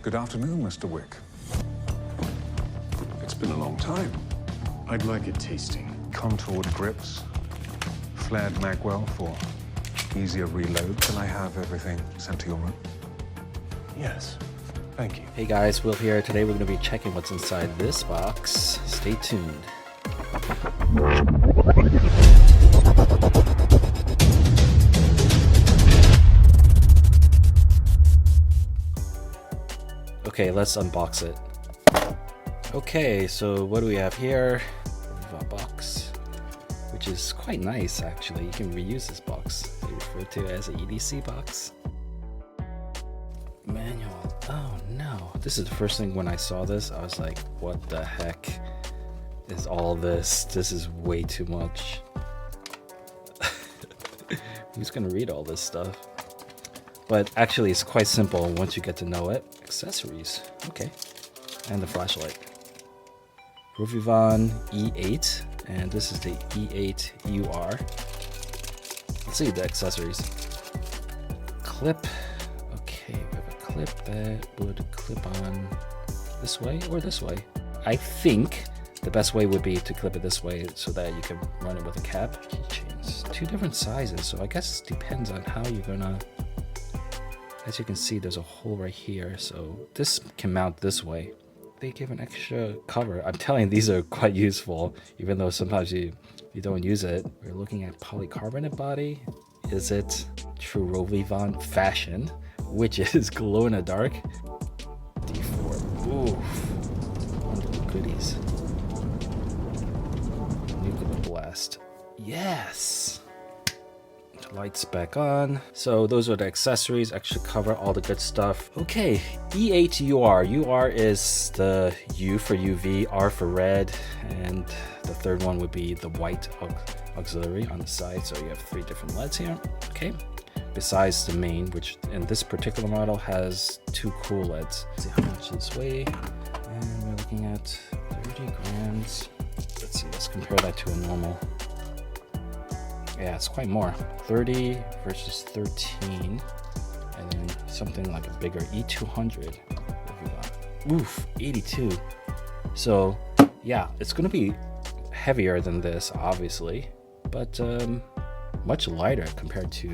Good afternoon, Mr. Wick. It's been a long time. I'd like a tasting. Contoured grips, flared magwell for easier reload. Can I have everything sent to your room? Yes, thank you. Hey guys, Will here. Today we're going to be checking what's inside this box. Stay tuned. Okay, let's unbox it. Okay, so what do we have here? Rovyvon box, which is quite nice actually. You can reuse this box. They refer to it as an EDC box. Manual. Oh no. This is the first thing when I saw this, I was like, what the heck is all this? This is way too much. Who's gonna read all this stuff? But actually it's quite simple once you get to know it. Accessories. Okay. And the flashlight. Rovyvon E8, and this is the E8 UR. Let's see the accessories. Clip. Okay, we have a clip that would clip on this way or this way. I think the best way would be to clip it this way so that you can run it with a cap. Keychains. Two different sizes, so I guess it depends on how you're gonna. As you can see, there's a hole right here, so this can mount this way. They give an extra cover. I'm telling you, these are quite useful, even though sometimes you don't use it. We're looking at polycarbonate body. Is it true Rovyvon fashion, which is glow in the dark? D4. Ooh, wonderful goodies. Nuclear blast. Yes. Lights back on. So those are the accessories. Actually cover all the good stuff. Okay, E8 UR. UR is the U for UV, R for red, and the third one would be the white auxiliary on the side. So you have 3 different LEDs here. Okay, besides the main, which in this particular model has 2 cool LEDs. Let's see how much this weigh. And we're looking at 30 grams. Let's see, let's compare that to a normal. Yeah, it's quite more. 30 versus 13, and then something like a bigger E200. Oof, 82. So yeah, it's gonna be heavier than this, obviously, but much lighter compared to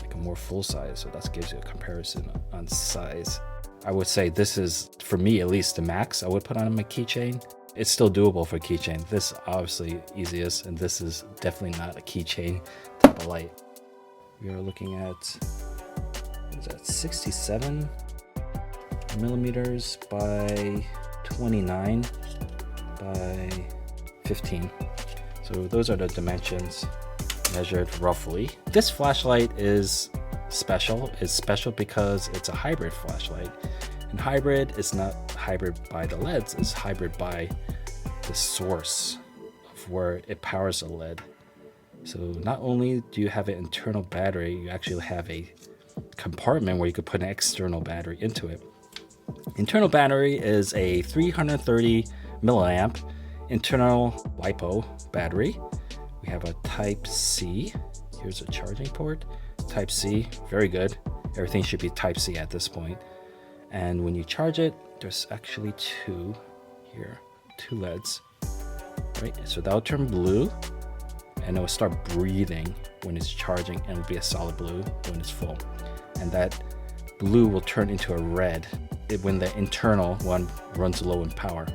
like a more full size. So that gives you a comparison on size. I would say this is, for me at least, the max I would put on my keychain. It's still doable for keychain. This obviously easiest, and this is definitely not a keychain type of light. We are looking at, what is that, 67 millimeters by 29 by 15. So those are the dimensions measured roughly. This flashlight is special. It's special because it's a hybrid flashlight. And hybrid is not hybrid by the LEDs, it's hybrid by the source of where it powers the LED. So not only do you have an internal battery, you actually have a compartment where you could put an external battery into it. Internal battery is a 330 milliamp internal LiPo battery. We have a Type C. Here's a charging port. Type C, very good. Everything should be Type C at this point. And when you charge it, there's actually 2 here, 2 LEDs, right? So that'll turn blue, and it will start breathing when it's charging, and it'll be a solid blue when it's full. And that blue will turn into a red when the internal one runs low in power.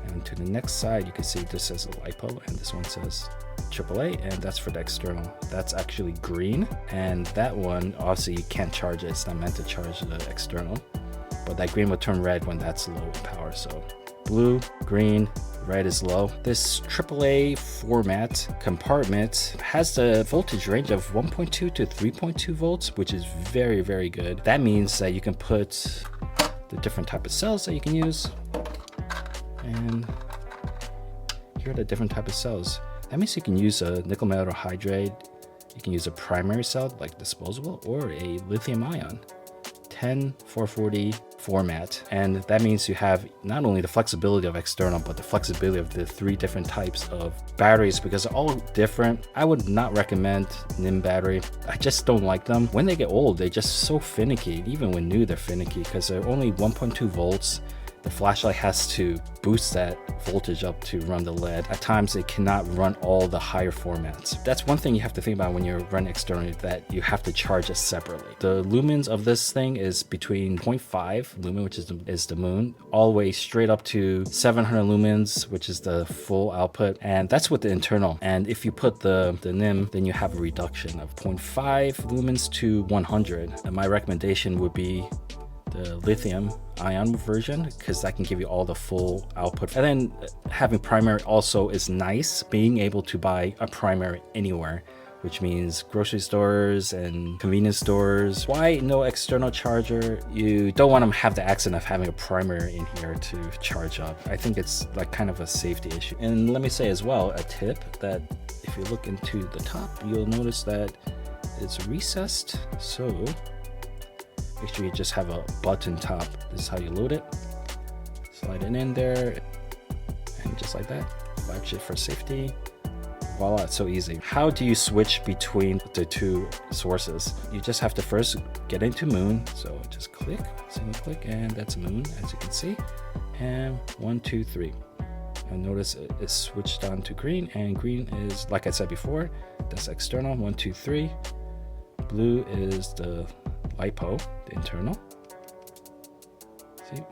And to the next side, you can see this says LiPo, and this one says AAA, and that's for the external. That's actually green, and that one, obviously you can't charge it. It's not meant to charge the external. But that green will turn red when that's low in power. So blue, green, red is low. This AAA format compartment has the voltage range of 1.2 to 3.2 volts, which is very, very good. That means that you can put the different type of cells that you can use. And here are the different type of cells. That means you can use a nickel metal hydride. You can use a primary cell like disposable, or a lithium ion. 10, 440, format, and that means you have not only the flexibility of external but the flexibility of the 3 different types of batteries, because they're all different. I would not recommend NIM battery. I just don't like them. When they get old, they're just so finicky. Even when new, they're finicky because they're only 1.2 volts. The flashlight has to boost that voltage up to run the LED. At times, it cannot run all the higher formats. That's one thing you have to think about when you're running externally, that you have to charge it separately. The lumens of this thing is between 0.5 lumen, which is the moon, all the way straight up to 700 lumens, which is the full output. And that's with the internal. And if you put the NIM, then you have a reduction of 0.5 lumens to 100. And my recommendation would be the lithium ion version, because that can give you all the full output. And then having primary also is nice, being able to buy a primary anywhere, which means grocery stores and convenience stores. Why no external charger? You don't want to have the accident of having a primary in here to charge up. I think it's like kind of a safety issue. And let me say as well, a tip, that if you look into the top, you'll notice that it's recessed. So make sure you just have a button top. This is how you load it. Slide it in there, and just like that. Latch it for safety. Voila, it's so easy. How do you switch between the 2 sources? You just have to first get into moon. So just click, single click, and that's moon, as you can see. And 1, 2, 3. And notice it's switched on to green, and green is, like I said before, that's external. 1, 2, 3. Blue is the LiPo, the internal. See?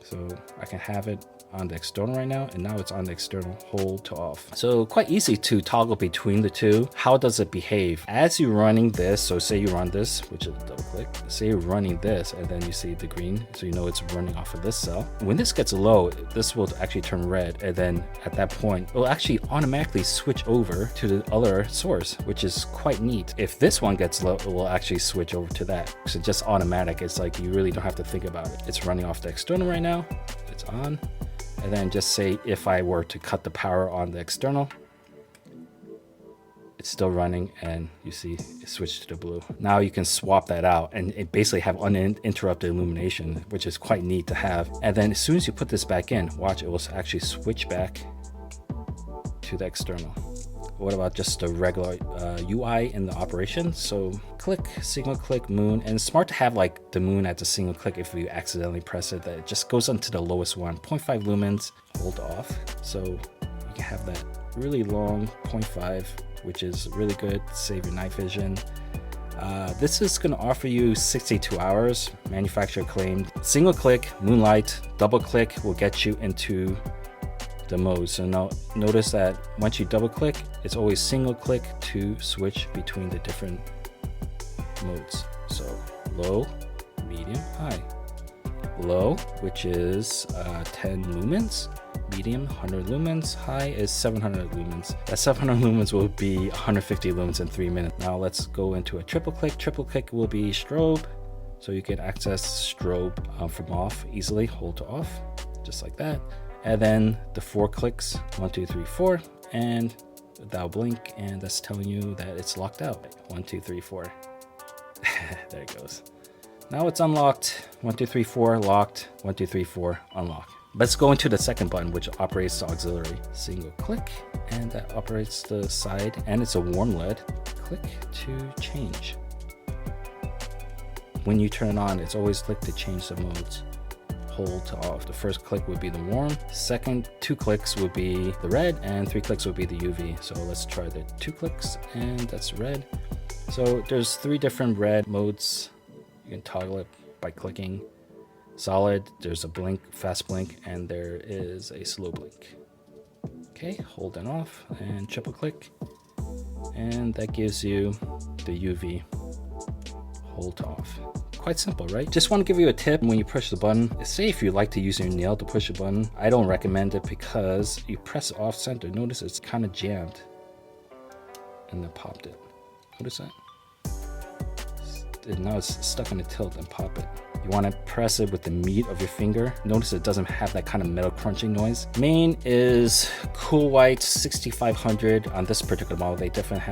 So I can have it on the external right now, and now it's on the external, hold to off. So quite easy to toggle between the 2. How does it behave? As you're running this, so say you run this, which is double click, say you're running this, and then you see the green, so you know it's running off of this cell. When this gets low, this will actually turn red, and then at that point, it will actually automatically switch over to the other source, which is quite neat. If this one gets low, it will actually switch over to that. So just automatic, it's like you really don't have to think about it. It's running off the external right now, it's on. And then just say if I were to cut the power on the external, it's still running, and you see it switched to the blue. Now you can swap that out and it basically have uninterrupted illumination, which is quite neat to have. And then as soon as you put this back in, watch, it will actually switch back to the external. What about just the regular UI in the operation? So click, single click, moon, and it's smart to have like the moon at the single click. If you accidentally press it, that it just goes onto the lowest one, 0.5 lumens, hold off. So you can have that really long 0.5, which is really good, save your night vision. This is going to offer you 62 hours, manufacturer claimed. Single click, moonlight, double click will get you into the mode. So now notice that once you double click, it's always single click to switch between the different modes. So low, medium, high. Low, which is 10 lumens, medium 100 lumens, high is 700 lumens. That 700 lumens will be 150 lumens in 3 minutes. Now let's go into a triple click. Triple click will be strobe, so you can access strobe from off easily. Hold to off, just like that. And then the 4 clicks, 1, 2, 3, 4, and that'll blink, and that's telling you that it's locked out. 1, 2, 3, 4. There it goes. Now it's unlocked. 1, 2, 3, 4, locked. 1, 2, 3, 4, unlock. Let's go into the second button, which operates the auxiliary. Single click, and that operates the side, and it's a warm LED. Click to change. When you turn it on, it's always click to change the modes. Hold to off. The first click would be the warm, second 2 clicks would be the red, and 3 clicks would be the UV. So let's try the 2 clicks, and that's red. So there's 3 different red modes. You can toggle it by clicking. Solid, there's a blink, fast blink, and there is a slow blink. Okay, hold and off, and triple click, and that gives you the UV. Hold to off. Quite simple, right? Just want to give you a tip when you push the button. Say if you like to use your nail to push a button, I don't recommend it because you press off center. Notice it's kind of jammed and then popped it. Notice that? and now it's stuck in the tilt, and pop it. You want to press it with the meat of your finger. Notice it doesn't have that kind of metal crunching noise. Main is cool white 6500. On this particular model, they definitely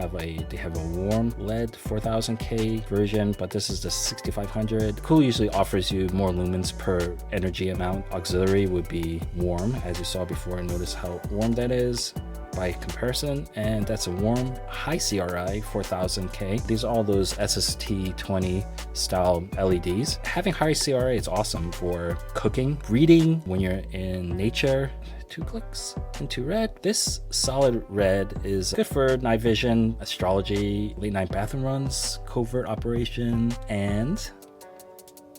have a warm LED 4000K version, but this is the 6500. Cool usually offers you more lumens per energy amount. Auxiliary would be warm, as you saw before. Notice how warm that is by comparison, and that's a warm high CRI 4000K. These are all those SST20 style LEDs. Having high CRI is awesome for cooking, reading when you're in nature. 2 clicks into red. This solid red is good for night vision, astrology, late night bathroom runs, covert operation, and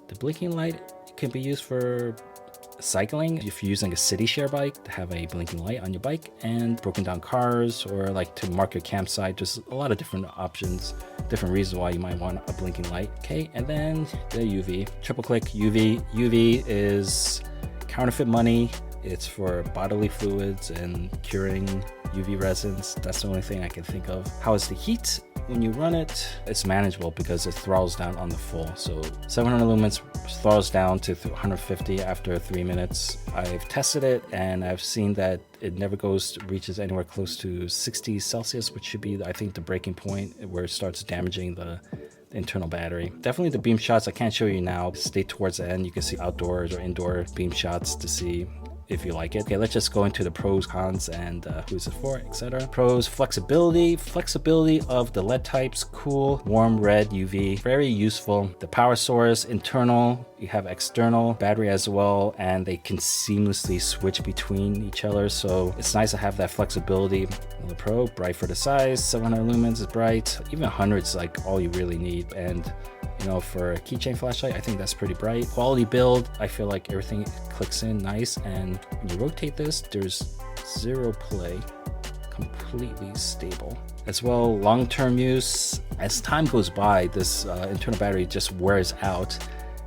the blinking light can be used for cycling if you're using a city share bike to have a blinking light on your bike, and broken down cars, or like to mark your campsite. Just a lot of different options, different reasons why you might want a blinking light. Okay, and then the UV. Triple click UV. UV is counterfeit money. It's for bodily fluids and curing UV resins. That's the only thing I can think of. How is the heat? When you run it, it's manageable because it throttles down on the full. So 700 lumens throttles down to 150 after 3 minutes. I've tested it and I've seen that it never reaches anywhere close to 60 Celsius, which should be, I think, the breaking point where it starts damaging the internal battery. Definitely the beam shots I can't show you now. Stay towards the end. You can see outdoors or indoor beam shots to see if you like it. Okay, let's just go into the pros, cons, and who's it for, etc. Pros: flexibility of the LED types. Cool, warm red UV, very useful. The power source, internal, you have external battery as well, and they can seamlessly switch between each other, so it's nice to have that flexibility. The pro: bright for the size, 700 lumens is bright. Even 100 is like all you really need, and you know, for a keychain flashlight, I think that's pretty bright. Quality build, I feel like everything clicks in nice, and when you rotate this, there's zero play, completely stable. As well, long-term use, as time goes by, this internal battery just wears out,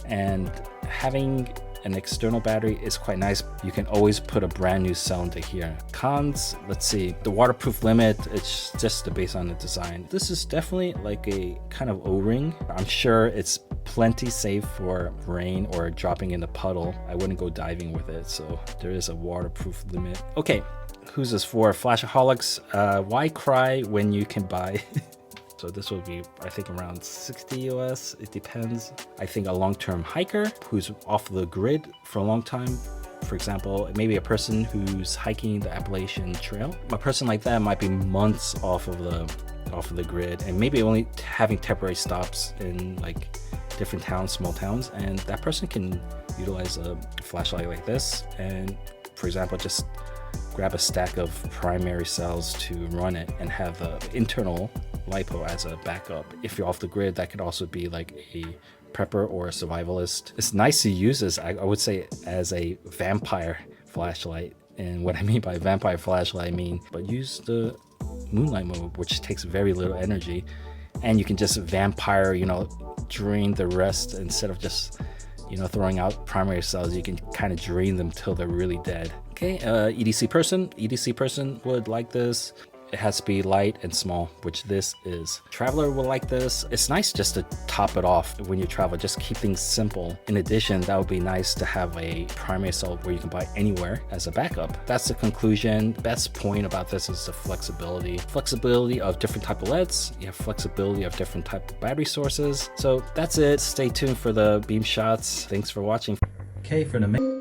and having an external battery is quite nice. You can always put a brand new cell into here. Cons, let's see. The waterproof limit, it's just based on the design. This is definitely like a kind of O-ring. I'm sure it's plenty safe for rain or dropping in a puddle. I wouldn't go diving with it, so there is a waterproof limit. Okay, who's this for? Flashaholics. Why cry when you can buy? So this will be, I think, around 60 US. It depends. I think a long-term hiker who's off the grid for a long time. For example, maybe a person who's hiking the Appalachian Trail. A person like that might be months off of the grid, and maybe only having temporary stops in like different towns, small towns, and that person can utilize a flashlight like this, and for example, just grab a stack of primary cells to run it and have the internal LiPo as a backup. If you're off the grid, that could also be like a prepper or a survivalist. It's nice to use this, I would say, as a vampire flashlight. And what I mean by vampire flashlight, I mean, but use the moonlight mode, which takes very little energy, and you can just vampire, you know, drain the rest instead of just, you know, throwing out primary cells. You can kind of drain them till they're really dead. Okay, EDC person would like this. It has to be light and small, which this is. Traveler will like this. It's nice just to top it off when you travel, just keep things simple. In addition, that would be nice to have a primary cell where you can buy anywhere as a backup. That's the conclusion. Best point about this is the flexibility. Flexibility of different type of LEDs. You have flexibility of different type of battery sources. So that's it. Stay tuned for the beam shots. Thanks for watching. Okay, for the main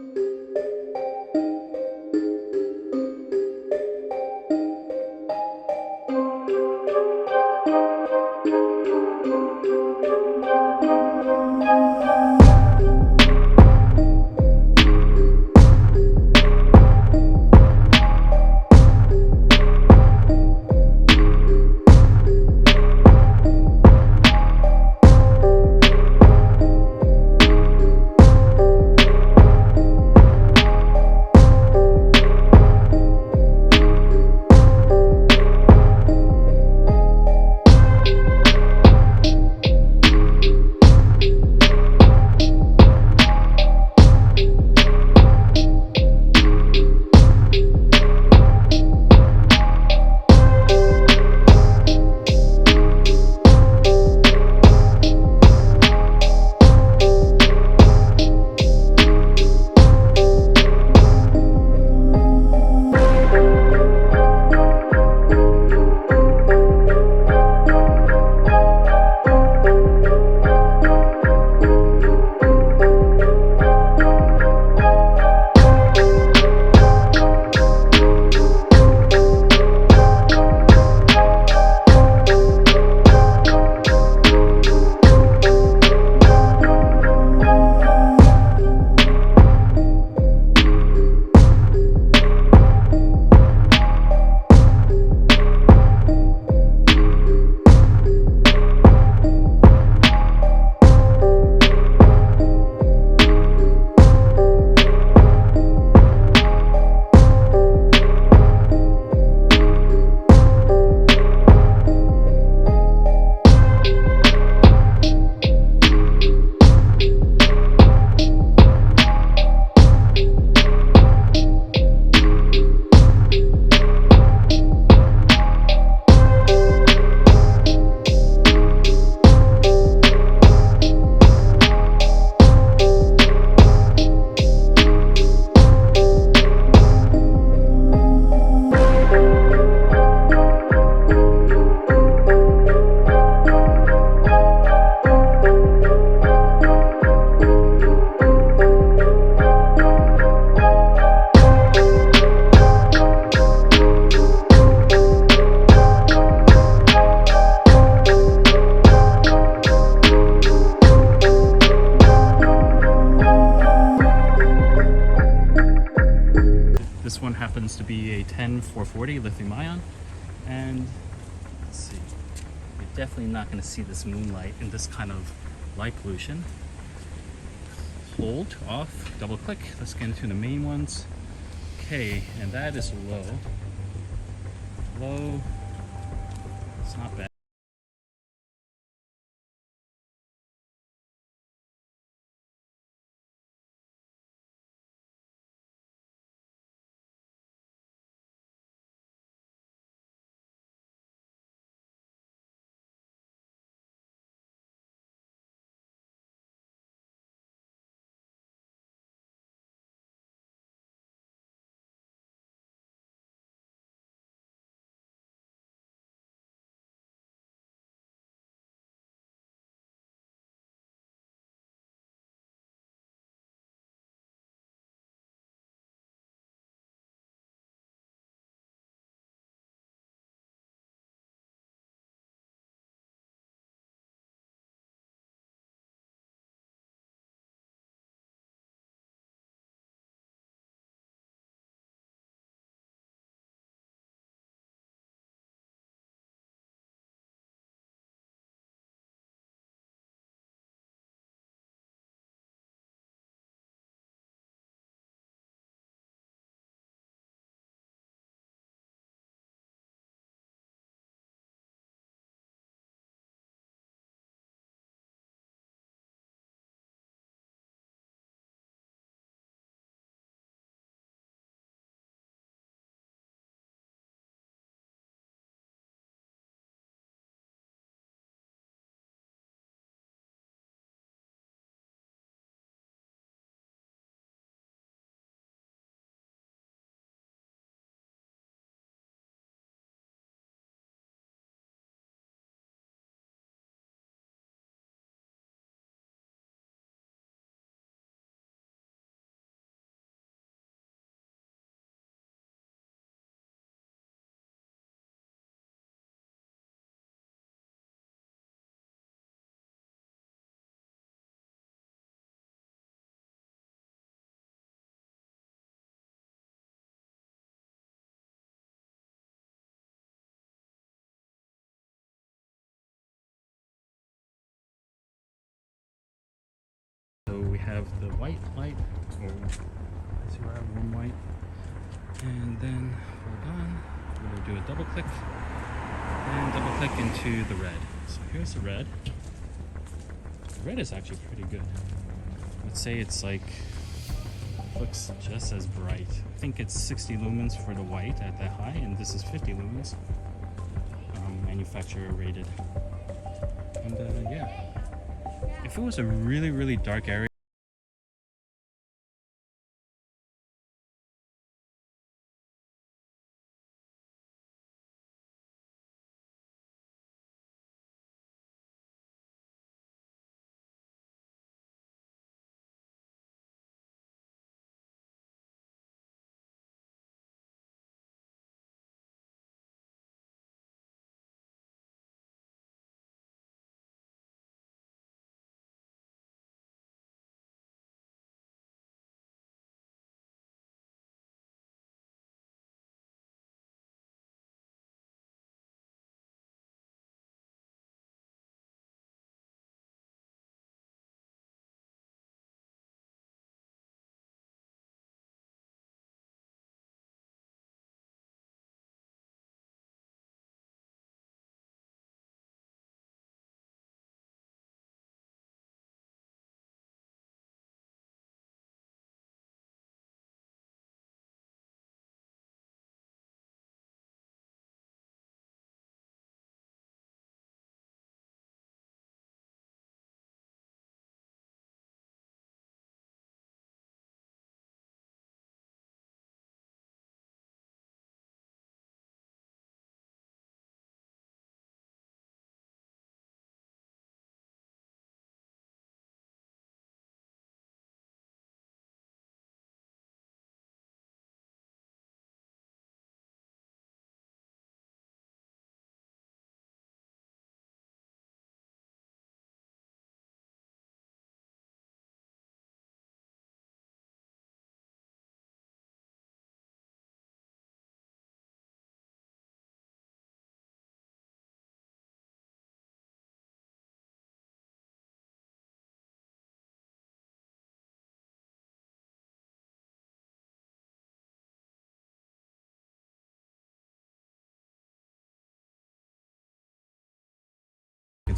happens to be a 10440 lithium ion. And let's see, you're definitely not going to see this moonlight in this kind of light pollution. Hold, off, double click. Let's get into the main ones. Okay, and that is low. Low, it's not bad. So we have the white light, or 0 warm white, and then hold on, we're going to do a double click, and double click into the red. So here's the red. The red is actually pretty good. Let's say it's like, looks just as bright. I think it's 60 lumens for the white at that high, and this is 50 lumens, manufacturer rated. And yeah, if it was a really dark area,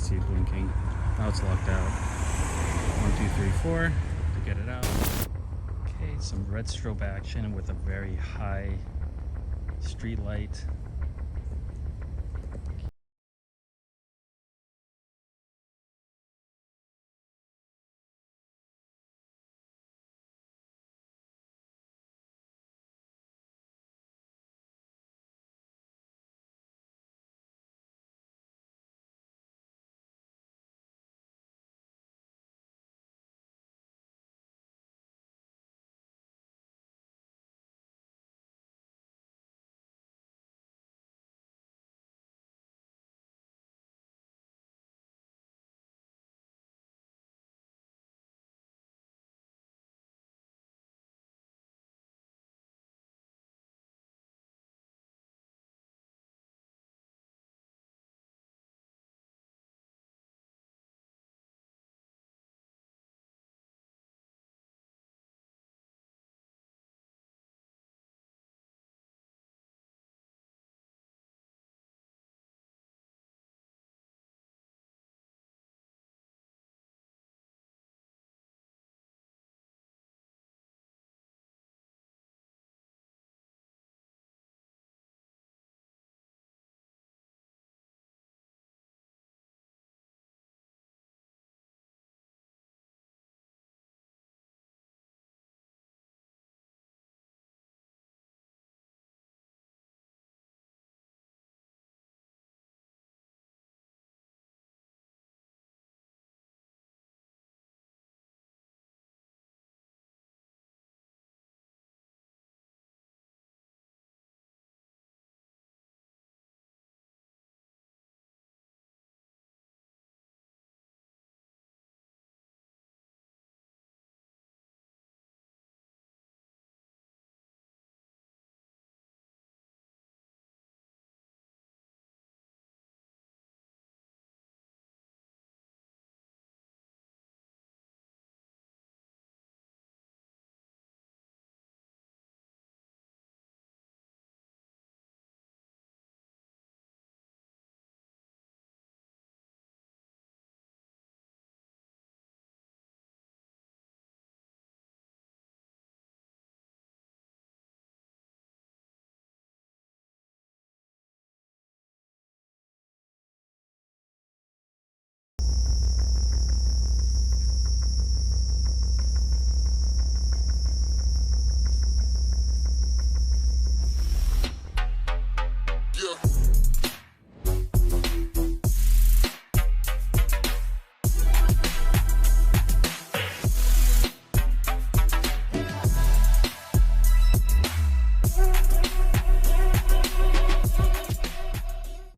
see it blinking. Now it's locked out. 1, 2, 3, 4 to get it out. Okay, some red strobe action with a very high street light.